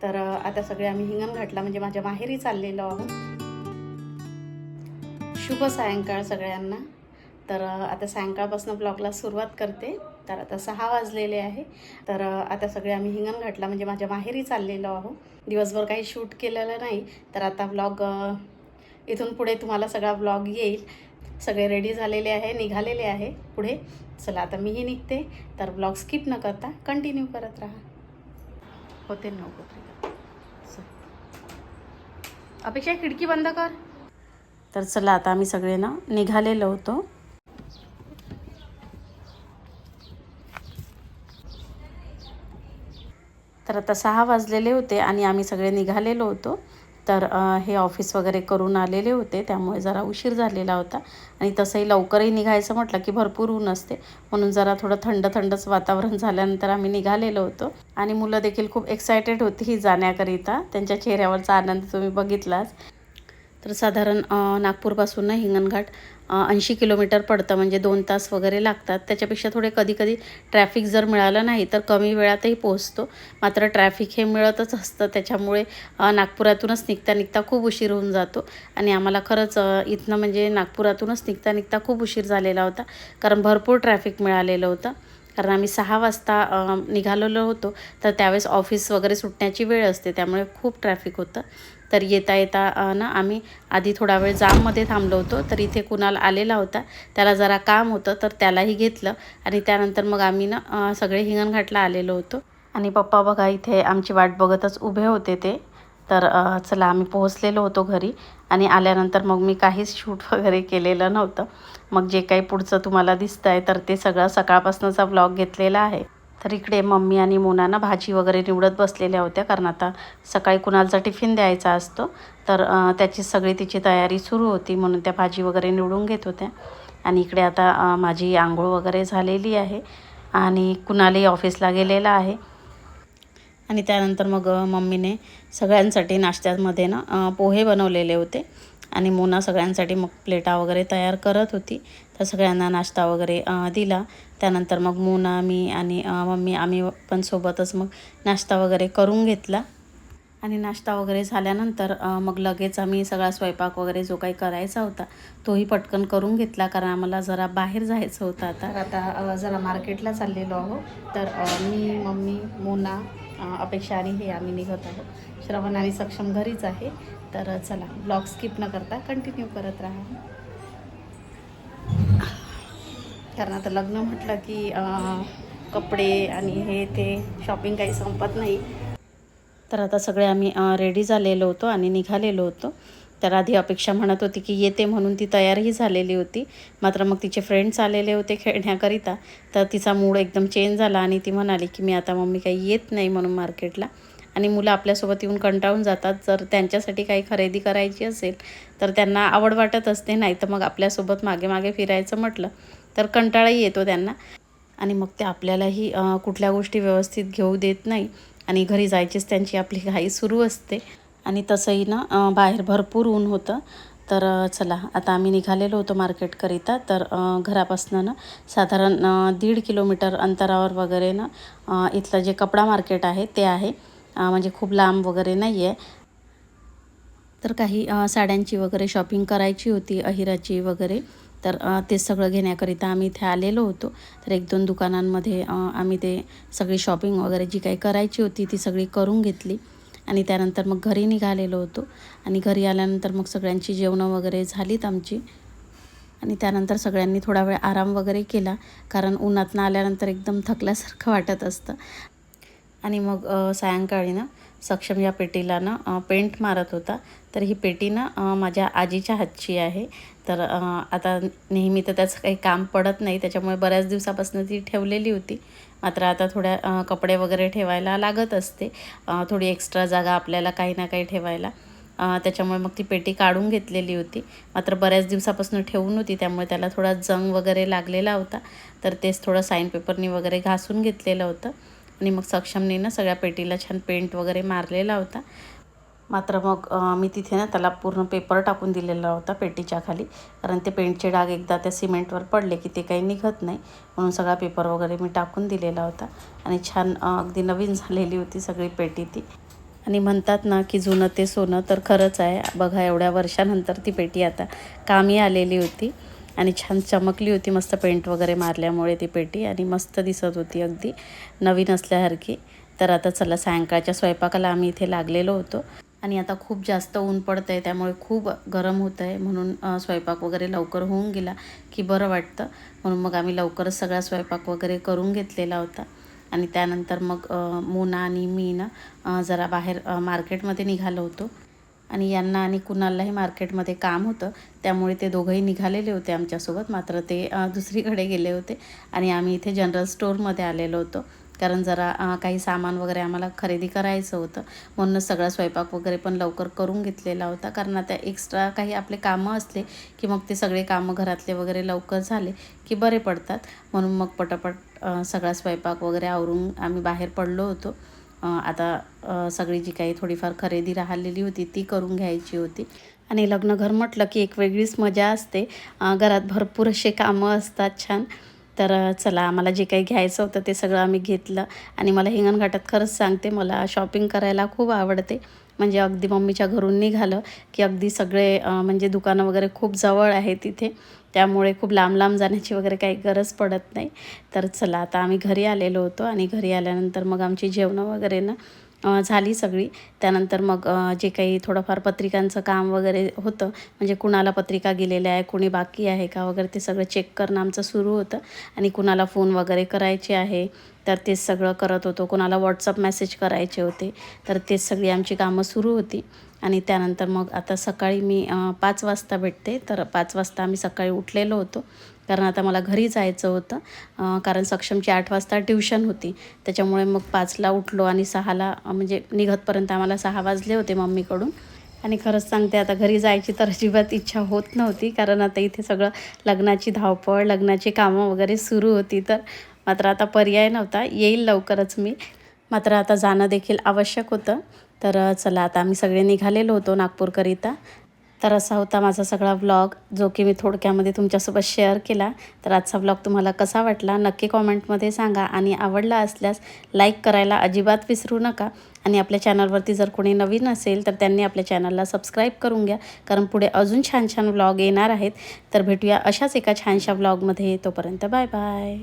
तर आता सगळे आम्ही हिंगणघाटला म्हणजे माझ्या माहेरी चाललेलो आहोत. शुभ सायंकाळ सगळ्यांना. तर आता सायंकाळपासून ब्लॉगला सुरुवात करते. तर आता 6 वाजलेले आहे. तर आता सगळे आम्ही हिंगणघाटला म्हणजे माझ्या माहेरी चाललेलो आहोत. दिवसभर काही शूट केलेलं नाही. तर आता ब्लॉग इथून पुढे तुम्हाला सगळा ब्लॉग येईल. सगळे रेडी झालेले आहे, निघालेले आहे पुढे. चला आता मीही निघते. तर ब्लॉग स्किप न करता कंटिन्यू करत राहा. होते नव्हतं. अपेक्षा खिडकी बंद कर. तर चला आता आम्ही सगळे ना निघालेलो होतो. तर आता 6 वाजलेले होते आणि आम्ही सगळे निघालेलो होतो. तर हे ऑफिस वगैरे करून आलेले होते, त्यामुळे जरा उशीर झालेला होता. आणि तसंही लवकरही निघायचं म्हटलं की भरपूर ऊन असते, म्हणून जरा थोडं थंडच वातावरण झाल्यानंतर आम्ही निघालेलो होतो. आणि मुलं देखील खूप एक्सायटेड होती ही जाण्याकरिता. त्यांच्या चेहऱ्यावरचा आनंद तुम्ही बघितलाच. तर साधारण नागपूरपासून ना हिंगणघाट 80 किलोमीटर पडतं, म्हणजे 2 तास वगैरे लागतात. त्याच्यापेक्षा थोडे कधी ट्रॅफिक जर मिळालं नाही तर कमी वेळातही पोहोचतो. मात्र ट्रॅफिक हे मिळतच असतं, त्याच्यामुळे नागपुरातूनच निघता खूप उशीर होऊन जातो. आणि आम्हाला खरंच इथनं म्हणजे नागपुरातूनच निघता खूप उशीर झालेला होता, कारण भरपूर ट्रॅफिक मिळालेलं होतं. कारण आम्ही 6 वाजता निघालेलो होतो, तर त्यावेळेस ऑफिस वगैरे सुटण्याची वेळ असते, त्यामुळे खूप ट्रॅफिक होतं. तर येता ना आम्ही आधी थोडा वेळ जाममध्ये थांबलो होतो. तर इथे कुणाल आलेला होता, त्याला जरा काम होतं, तर त्यालाही घेतलं. आणि त्यानंतर मग आम्ही ना सगळे हिंगणघाटला आलेलो होतो. आणि पप्पा बघा इथे आमची वाट बघतच उभे होते ते. तर चला आम्ही पोहोचलेलो होतो घरी. आणि आल्यानंतर मग मी काहीच शूट वगैरे केलेलं नव्हतं. मग जे काही पुढचं तुम्हाला दिसतं आहे तर ते सगळं सकाळपासूनचा ब्लॉग घेतलेला आहे. तर इकडे मम्मी आणि मोना ना भाजी वगैरे निवडत बसलेल्या होत्या, कारण आता सकाळी कुणालचा टिफिन द्यायचा असतो. तर त्याची सगळी तिची तयारी सुरू होती, म्हणून त्या भाजी वगैरे निवडून घेत होत्या. आणि इकडे आता माझी आंघोळ वगैरे झालेली आहे आणि कुणालही ऑफिसला गेलेला आहे. आणि त्यानंतर मग मम्मीने सगळ्यांसाठी नाश्त्यामध्ये ना पोहे बनवलेले होते. आणि मोना सगळ्यांसाठी मग प्लेटा वगैरे तयार करत होती. तर सगळ्यांना नाश्ता वगैरे दिला. त्यानंतर मग मोना, मी आणि मम्मी आम्ही पण सोबतच मग नाश्ता वगैरे करून घेतला. आणि नाश्ता वगैरे झाल्यानंतर मग लगेच आम्ही सगळा स्वयंपाक वगैरे जो काही करायचा होता तोही पटकन करून घेतला, कारण आम्हाला जरा बाहेर जायचं होतं आता जरा मार्केटला चाललेलो आहोत. तर मी, मम्मी, मोना, अपेक्षा आणि हे आम्ही निघत आहोत. श्रवण आणि सक्षम घरीच आहे. तर चला ब्लॉग स्किप न करता कंटिन्यू करत राहा. कारण आता लग्न म्हटलं की कपडे आणि हे ते शॉपिंग काही संपत नाही. तर आता सगळे आम्ही रेडी झालेलो होतो आणि निघालेलो होतो. तर आधी अपेक्षा म्हणत होती की येते, म्हणून ती तयारही झालेली होती. मात्र मग तिचे फ्रेंड्स आलेले होते खेळण्याकरिता, तर तिचा मूड एकदम चेंज झाला आणि ती म्हणाली की मी आता मम्मी काही येत नाही म्हणून मार्केटला. आणि मुलं आपल्यासोबत येऊन कंटाळून जातात. जर त्यांच्यासाठी काही खरेदी करायची असेल तर त्यांना आवड वाटत असते, नाही तर मग आपल्यासोबत मागे फिरायचं म्हटलं तर कंटाळाही येतो त्यांना. आणि मग ते आपल्यालाही कुठल्या गोष्टी व्यवस्थित घेऊ देत नाही आणि घरी जायचीच त्यांची आपली घाई सुरू असते. आणि तसंही ना बाहेर भरपूर ऊन होतं. तर चला आता आम्ही निघालेलो होतो मार्केटकरिता. तर घरापासून ना साधारण 1.5 किलोमीटर अंतरावर वगैरे ना इथलं जे कपडा मार्केट आहे ते आहे. म्हणजे खूप लांब वगैरे नाही आहे. तर काही साड्यांची वगैरे शॉपिंग करायची होती, अहिराची वगैरे. तर ते सगळं घेण्याकरिता आम्ही इथे आलेलो होतो. तर 1-2 दुकानांमध्ये आम्ही ते सगळी शॉपिंग वगैरे जी काही करायची होती ती सगळी करून घेतली. आणि त्यानंतर मग घरी निघालेलो होतो. आणि घरी आल्यानंतर मग सगळ्यांची जेवणं वगैरे झालीत आमची. आणि त्यानंतर सगळ्यांनी थोडा वेळ आराम वगैरे केला, कारण उन्हातनं आल्यानंतर एकदम थकल्यासारखं वाटत असतं. आणि मग सायंकाळी ना सक्षम या पेटीला ना पेंट मारत होता. तर ही पेटी ना माझ्या आजीच्या हातची आहे. तर आता नेहमी तर त्याचं काही काम पडत नाही, त्याच्यामुळे बऱ्याच दिवसापासून ती ठेवलेली होती. मात्र आता थोड्या कपडे वगैरे ठेवायला लागत असते, थोडी एक्स्ट्रा जागा आपल्याला काही ना काही ठेवायला. त्याच्यामुळे मग ती पेटी काढून घेतलेली होती. मात्र बऱ्याच दिवसापासून ठेवून होती, त्यामुळे त्याला थोडा जंग वगैरे लागलेला होता. तर तेच थोडं साईन पेपरनी वगैरे घासून घेतलेलं होतं. आणि मग सक्षमने ना सगळ्या पेटीला छान पेंट वगैरे मारलेला होता. मात्र मग मी तिथे ना त्याला पूर्ण पेपर टाकून दिलेला होता पेटीच्या खाली, कारण ते पेंटचे डाग एकदा त्या सिमेंटवर पडले की ते काही निघत नाही, म्हणून सगळा पेपर वगैरे मी टाकून दिलेला होता. आणि छान अगदी नवीन झालेली होती सगळी पेटी ती. आणि म्हणतात ना की जुनं ते सोनं, तर खरंच आहे. बघा एवढ्या वर्षानंतर ती पेटी आता कामी आलेली होती आणि छान चमकली होती, मस्त पेंट वगैरे मारल्यामुळे ती पेटी, आणि मस्त दिसत होती अगदी नवीन असल्यासारखी. तर आता चला सायंकाळच्या स्वयंपाकाला आम्ही इथे लागलेलो होतो आणि आता खूप जास्त ऊन पडतं आहे, त्यामुळे खूप गरम होतं आहे, म्हणून स्वयंपाक वगैरे लवकर होऊन गेला की बरं वाटतं. म्हणून मग आम्ही लवकरच सगळा स्वयंपाक वगैरे करून घेतलेला होता. आणि त्यानंतर मग मोना आणि मी ना जरा बाहेर मार्केटमध्ये निघालो होतो. आणि यांना आणि कुणालाही मार्केटमध्ये काम होतं, त्यामुळे ते दोघंही निघालेले होते आमच्यासोबत. मात्र ते दुसरीकडे गेले होते आणि आम्ही इथे जनरल स्टोअरमध्ये आलेलो होतो, कारण जरा काही सामान वगैरे आम्हाला खरेदी करायचं होतं. म्हणूनच सगळा स्वयंपाक वगैरे पण लवकर करून घेतलेला होता, कारण आता एक्स्ट्रा काही आपले कामं असले की मग ते सगळे कामं घरातले वगैरे लवकर झाले की बरे पडतात. म्हणून मग पटापट सगळा स्वयंपाक वगैरे आवरून आम्ही बाहेर पडलो होतो. आता सगळी जी काही थोडीफार खरेदी राहिलेली होती ती करून घ्यायची होती. आणि लग्नघर म्हटलं की एक वेगळीच मजा असते. घरात भरपूर असे कामं असतात छान. तर चला आम्हाला जे काही घ्यायचं होतं ते सगळं आम्ही घेतलं. आणि मला हिंगणघाटात खरंच सांगते, मला शॉपिंग करायला खूप आवडते. म्हणजे अगदी मम्मीच्या घरून निघालं की अगदी सगळे म्हणजे दुकानं वगैरे खूप जवळ आहे तिथे, त्यामुळे खूप लांब लांब जाण्याची वगैरे काही गरज पडत नाही. तर चला आता आम्ही घरी आलेलो होतो आणि घरी आल्यानंतर मग आमची जेवणं वगैरे ना झाली सगळी. त्यानंतर मग जे काही थोडंफार पत्रिकांचं काम वगैरे होतं, म्हणजे कुणाला पत्रिका गेलेल्या आहे, कुणी बाकी आहे का वगैरे, ते सगळं चेक करणं आमचं सुरू होतं. आणि कुणाला फोन वगैरे करायचे आहे तर ते सगळं करत होतो. कुणाला व्हॉट्सअप मेसेज करायचे होते, तर तेच सगळी आमची कामं सुरू होती. आणि त्यानंतर मग आता सकाळी मी 5 वाजता भेटते. तर 5 वाजता आम्ही सकाळी उठलेलो होतो, कारण आता मला घरी जायचं होतं. कारण सक्षमची 8 वाजता ट्युशन होती, त्याच्यामुळे मग 5ला उठलो आणि 6ला म्हणजे निघतपर्यंत आम्हाला 6 वाजले होते मम्मीकडून. आणि खरंच सांगते, आता घरी जायची तर अजिबात इच्छा होत नव्हती, कारण आता इथे सगळं लग्नाची धावपळ, लग्नाची कामं वगैरे सुरू होती. तर मात्र आता पर्याय नव्हता, येईल लवकरच मी. मात्र आता जाणं देखील आवश्यक होतं. तर चला आता आम्ही सगळे निघालेलो होतो नागपूरकरिता. तर असा होता माझा सगळा व्लॉग, जो की मी थोडक्यामध्ये तुमच्यासोबत शेअर केला. तर आजचा व्लॉग तुम्हाला कसा वाटला नक्की कॉमेंटमध्ये सांगा, आणि आवडला असल्यास लाईक करायला अजिबात विसरू नका. आणि आपल्या चॅनलवरती जर कोणी नवीन असेल तर त्यांनी आपल्या चॅनलला सबस्क्राईब करून घ्या, कारण पुढे अजून छान छान व्लॉग येणार आहेत. तर भेटूया अशाच एका छानशा व्लॉगमध्ये. तोपर्यंत बाय बाय.